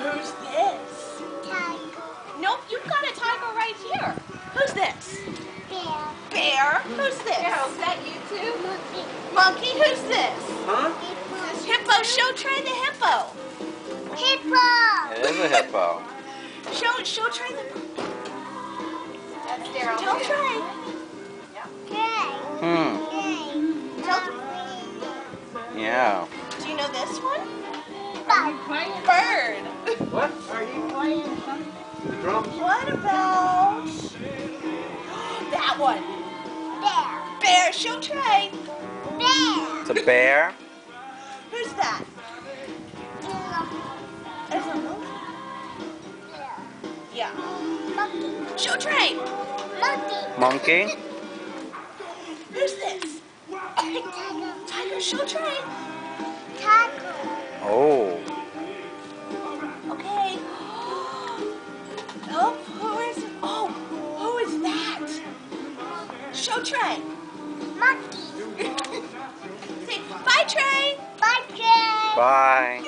Who's this? Tiger. Nope, you've got a tiger right here. Who's this? Bear. Bear. Who's this? Carol, is that you too? Monkey. Monkey. Who's this? Huh? Hippo. Show Trey the hippo. Hippo. It is a hippo. Show Trey the. That's Daryl. Tell too. Trey. Gray. Hmm. Tell. Yeah. Do you know this one? Bug. Bird. What? Are you playing something? The drums? What about that one? Bear. Bear. Show Trey. Bear. It's a bear. Who's that? Is it a monkey? Yeah. Monkey. Show Trey. Monkey. Monkey. Who's this? Tiger. Tiger. Show Trey. Tiger. Oh. Okay. Oh, who is it? Oh, who is that? Show Trey. Monkey. Say bye, Trey. Bye, Trey. Bye.